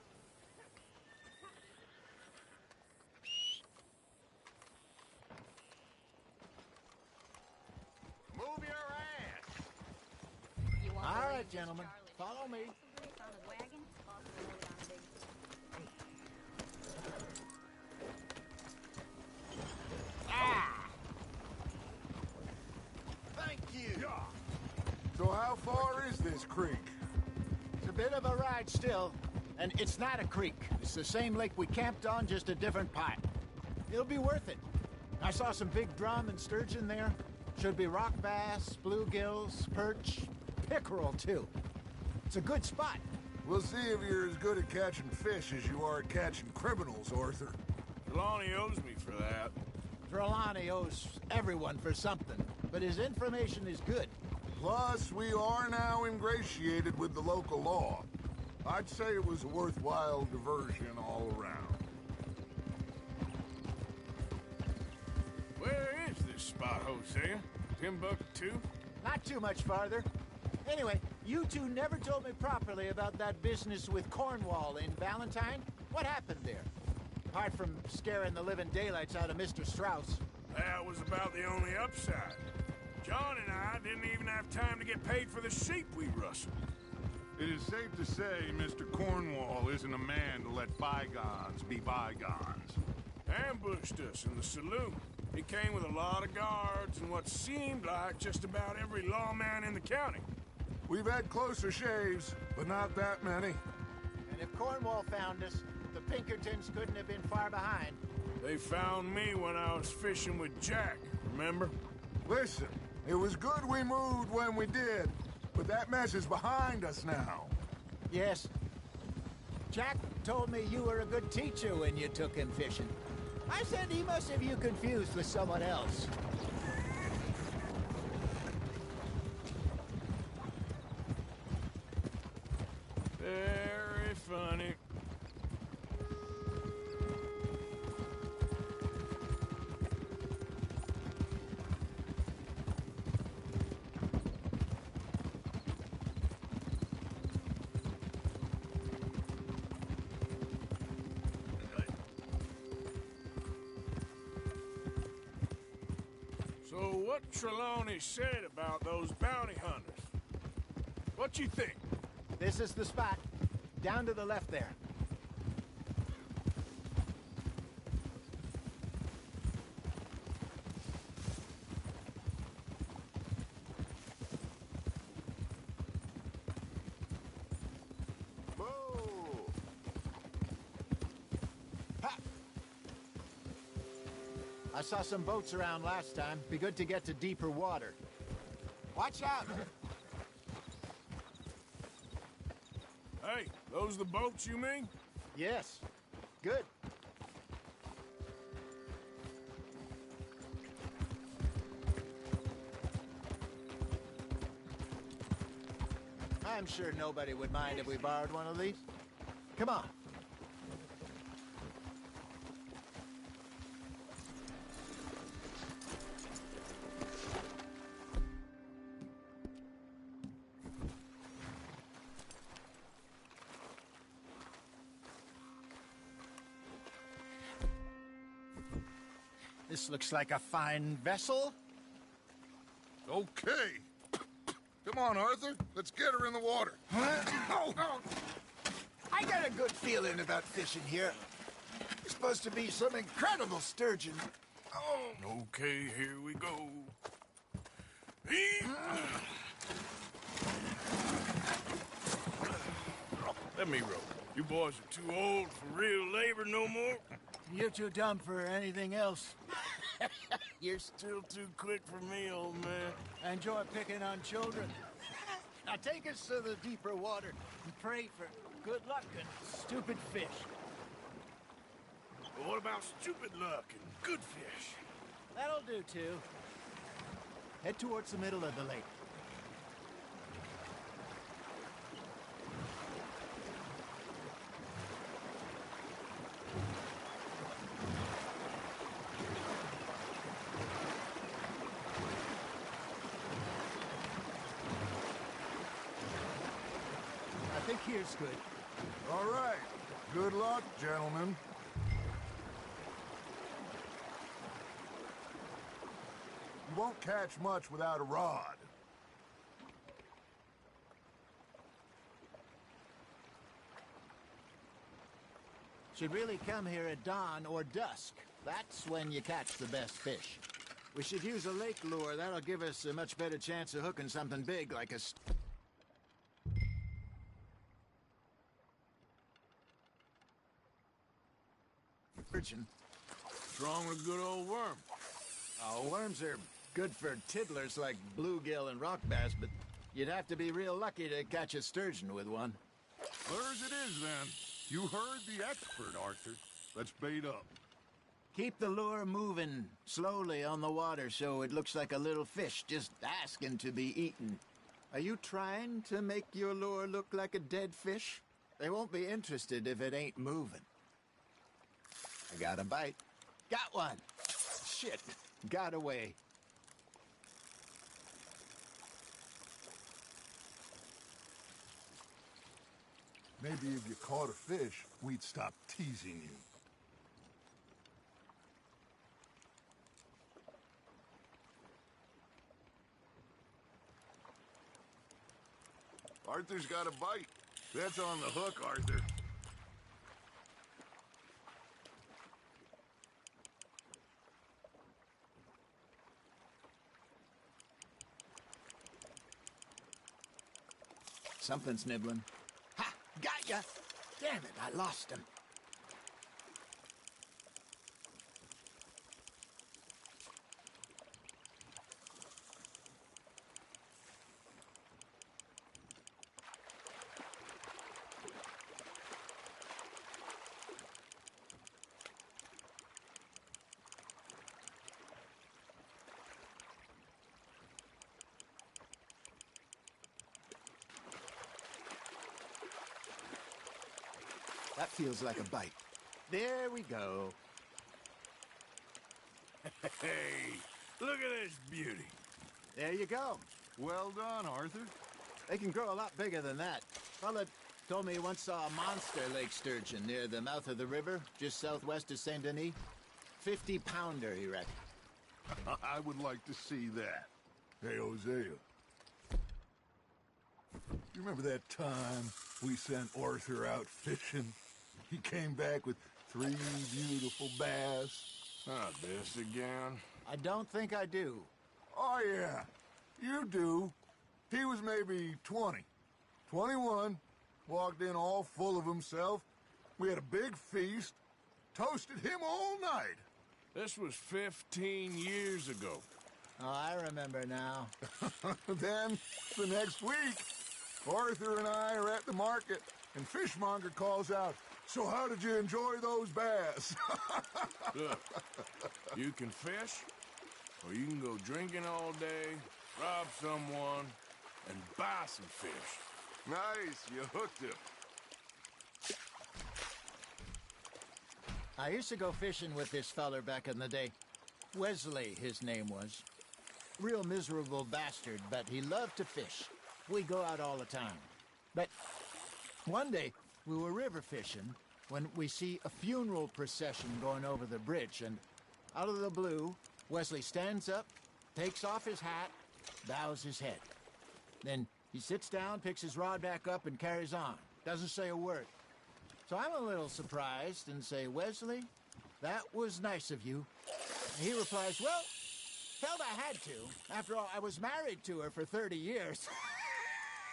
Move your ass! You want All to right, leave this gentlemen. Charlie Follow me. some grease on his wagon? Also load on a big... Thank you. So how far is this creek? It's a bit of a ride still, and it's not a creek. It's the same lake we camped on, just a different part. It'll be worth it. I saw some big drum and sturgeon there. Should be rock bass, bluegills, perch, pickerel too. It's a good spot. We'll see if you're as good at catching fish as you are at catching criminals, Arthur. Trelawney owes me for that. Trelawney owes everyone for something, but his information is good. Plus, we are now ingratiated with the local law. I'd say it was a worthwhile diversion all around. Where is this spot, Hosea? Timbuktu? Not too much farther. Anyway, you two never told me properly about that business with Cornwall in Valentine. What happened there? Apart from scaring the living daylights out of Mr. Strauss. That was about the only upside. John and I didn't even have time to get paid for the sheep we rustled. It is safe to say Mr. Cornwall isn't a man to let bygones be bygones. Ambushed us in the saloon. He came with a lot of guards and what seemed like just about every lawman in the county. We've had closer shaves, but not that many. And if Cornwall found us, the Pinkertons couldn't have been far behind. They found me when I was fishing with Jack, remember? Listen, it was good we moved when we did, but that mess is behind us now. Yes. Jack told me you were a good teacher when you took him fishing. I said he must have you confused with someone else. Very funny. So what Trelawney said about those bounty hunters? What you think? This is the spot. Down to the left there. Whoa! Ha! I saw some boats around last time. Be good to get to deeper water. Watch out! Hey, those the boats you mean? Yes. Good. I'm sure nobody would mind if we borrowed one of these. Come on. This looks like a fine vessel. Okay. Come on, Arthur. Let's get her in the water. Oh. I got a good feeling about fishing here. It's supposed to be some incredible sturgeon. Oh. Okay, here we go. Let me row. You boys are too old for real labor no more. You're too dumb for anything else. You're still too quick for me, old man. I enjoy picking on children. Now take us to the deeper water and pray for good luck and stupid fish. But what about stupid luck and good fish? That'll do, too. Head towards the middle of the lake. I think here's good. All right. Good luck, gentlemen. You won't catch much without a rod. Should really come here at dawn or dusk. That's when you catch the best fish. We should use a lake lure. That'll give us a much better chance of hooking something big like a... sturgeon. What's wrong with a good old worm? Oh, worms are good for tiddlers like bluegill and rock bass, but you'd have to be real lucky to catch a sturgeon with one. Lures it is, then. You heard the expert, Arthur. Let's bait up. Keep the lure moving slowly on the water so it looks like a little fish just asking to be eaten. Are you trying to make your lure look like a dead fish? They won't be interested if it ain't moving. I got a bite. Got one. Shit. Got away. Maybe if you caught a fish, we'd stop teasing you. Arthur's got a bite. That's on the hook, Arthur. Something's nibbling. Ha! Got ya! Damn it, I lost him. That feels like a bite. There we go. Hey, look at this beauty. There you go. Well done, Arthur. They can grow a lot bigger than that. Fella told me he once saw a monster lake sturgeon near the mouth of the river, just southwest of Saint Denis. 50-pounder, he reckoned. I would like to see that. Hey, Hosea. You remember that time we sent Arthur out fishing? He came back with 3 beautiful bass. Not this again. I don't think I do. Oh, yeah. You do. He was maybe 20. 21. Walked in all full of himself. We had a big feast. Toasted him all night. This was 15 years ago. Oh, I remember now. Then, the next week, Arthur and I are at the market, and Fishmonger calls out, "So how did you enjoy those bass?" Look, you can fish, or you can go drinking all day, rob someone, and buy some fish. Nice, you hooked him. I used to go fishing with this feller back in the day. Wesley, his name was. Real miserable bastard, but he loved to fish. We go out all the time. But one day, we were river fishing when we see a funeral procession going over the bridge, and out of the blue, Wesley stands up, takes off his hat, bows his head. Then he sits down, picks his rod back up, and carries on. Doesn't say a word. So I'm a little surprised and say, "Wesley, that was nice of you." And he replies, "Well, hell, I had to. After all, I was married to her for 30 years.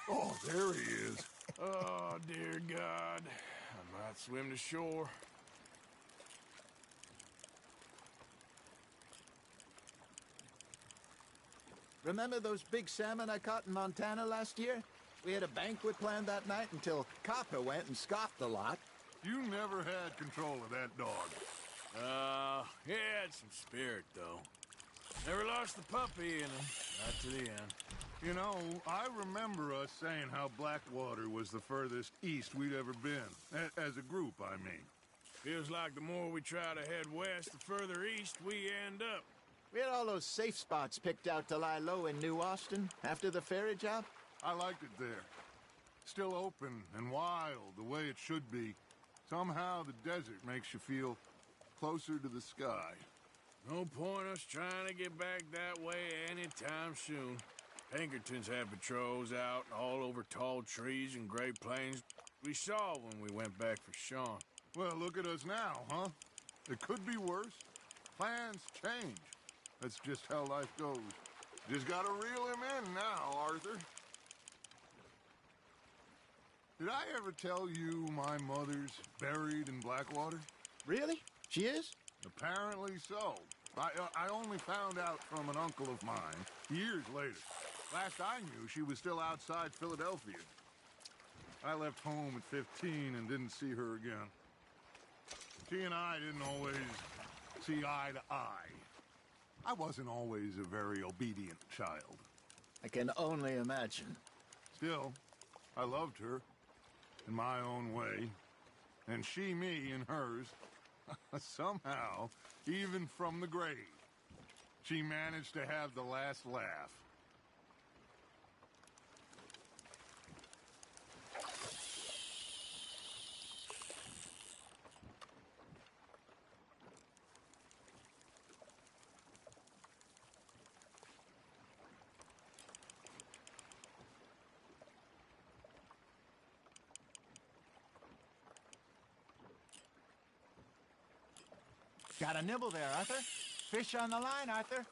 Oh, there he is. Oh, dear God. I might swim to shore. Remember those big salmon I caught in Montana last year? We had a banquet planned that night until Copper went and scoffed a lot. You never had control of that dog. He had some spirit, though. Never lost the puppy in him. Not to the end. You know, I remember us saying how Blackwater was the furthest east we'd ever been. As a group, I mean. Feels like the more we try to head west, the further east we end up. We had all those safe spots picked out to lie low in New Austin after the ferry job. I liked it there. Still open and wild, the way it should be. Somehow the desert makes you feel closer to the sky. No point us trying to get back that way anytime soon. Pinkertons had patrols out all over tall trees and Great Plains. We saw when we went back for Sean. Well, look at us now, huh? It could be worse. Plans change. That's just how life goes. Just gotta reel him in now, Arthur. Did I ever tell you my mother's buried in Blackwater? Really? She is? Apparently so. I only found out from an uncle of mine years later. Last I knew, she was still outside Philadelphia. I left home at 15 and didn't see her again. She and I didn't always see eye to eye. I wasn't always a very obedient child. I can only imagine. Still, I loved her in my own way, and she me in hers. Somehow, even from the grave, she managed to have the last laugh. Got a nibble there, Arthur. Fish on the line, Arthur.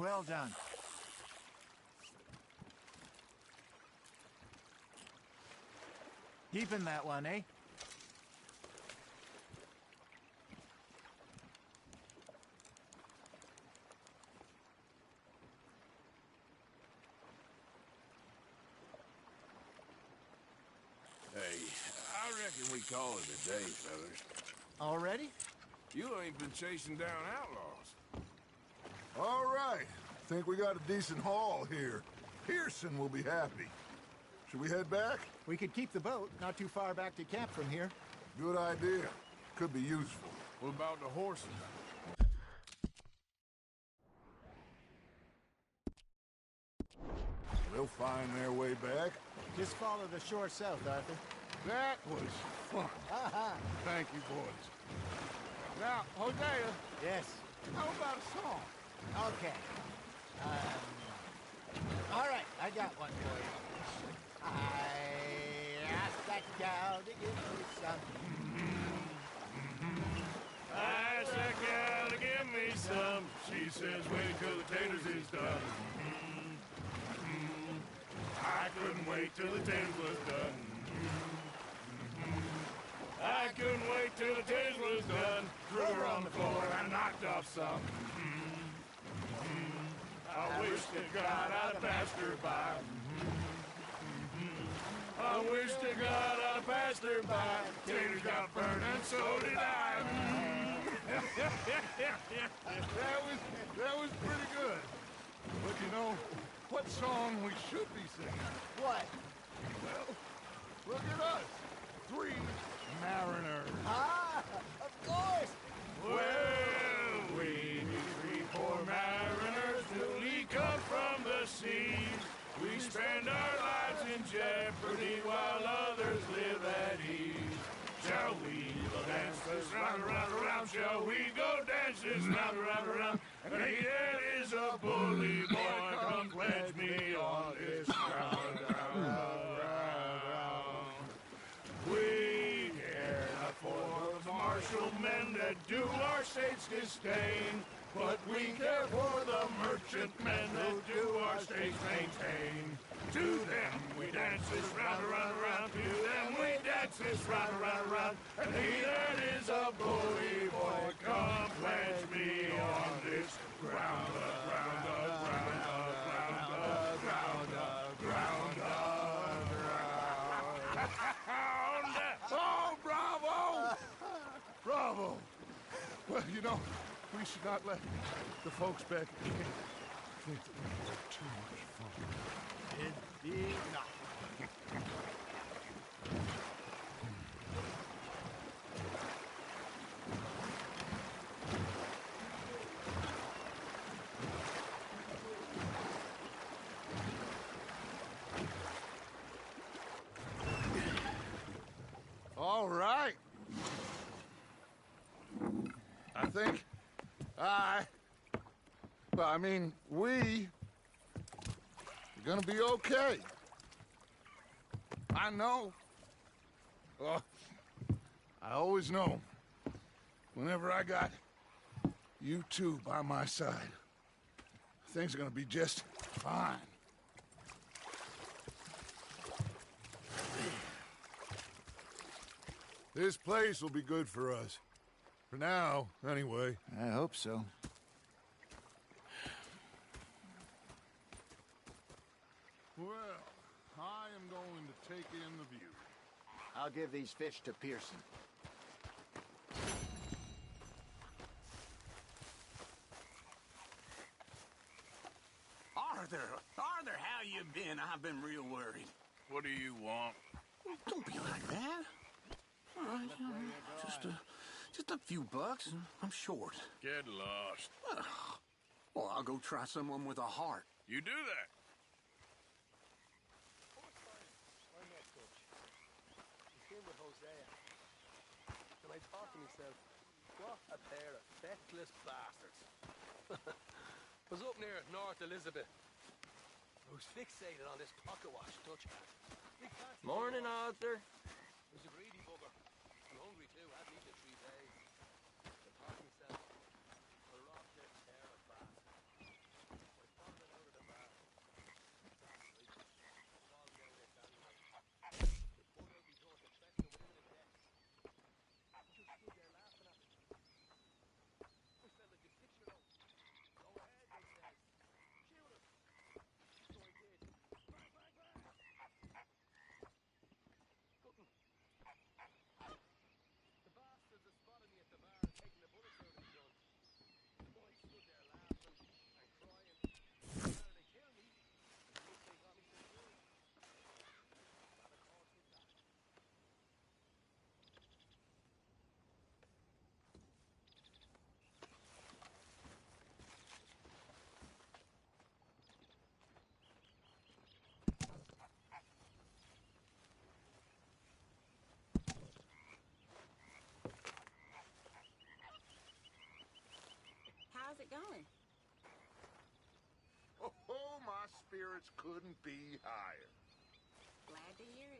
Well done. Keeping that one, eh? Hey, I reckon we call it a day, fellas. Already? You ain't been chasing down outlaws. All right. Think we got a decent haul here. Pearson will be happy. Should we head back? We could keep the boat, not too far back to camp from here. Good idea. Could be useful. What about the horses? They'll find their way back. Just follow the shore south, Arthur. That was fun. Thank you, boys. Now, Hosea. Yes. How about a song? Okay. All right, I got one for you. I asked that gal to give me some. I asked that gal to give me some. She says, wait till the taters is done. I couldn't wait till the taters was done. I couldn't wait till the taters was done. Threw her on the floor and knocked off some. I wish to God I'd passed her by. I wish to God I'd passed her by. Taters got burned and so did I. That was pretty good. But you know, what song we should be singing? What? Well, look at us. 3 mariners. Ah, of course. Well, we 3 poor mariners newly come from the sea. We spend our lives in jeopardy while others live at ease. Shall we go dance this round, around, around? Shall we go dance this round, around, around? And he that is a bully boy, come pledge me on this ground, ground. We care not for the martial men that do our state's disdain, but we care for the merchant men that do our states maintain. To them we dance this round, around, around. To them we dance this round, around, around. And he that is a bully boy, come pledge me on this ground, ground, ground, ground, ground, ground, ground. Oh, bravo! Bravo! Well, you know, we should not let the folks back think that we had too much fun. Indeed not. All right. I think we are gonna be okay. I know. Oh, I always know. Whenever I got you two by my side, things are gonna be just fine. This place will be good for us. For now, anyway. I hope so. Well, I am going to take in the view. I'll give these fish to Pearson. Arthur, how you been? I've been real worried. What do you want? Don't be like that. All right, just a few bucks, and I'm short. Get lost. Well, I'll go try someone with a heart. You do that. With Hosea. And I thought to myself, what a pair of feckless bastards. I was up near North Elizabeth. I was fixated on this pocket watch Dutch had. Morning, Arthur. It was a greedy bugger. I'm hungry too. I haven't eaten in 3 days. I thought to myself, I'll rob this pair of bastards. I couldn't be higher. Glad to hear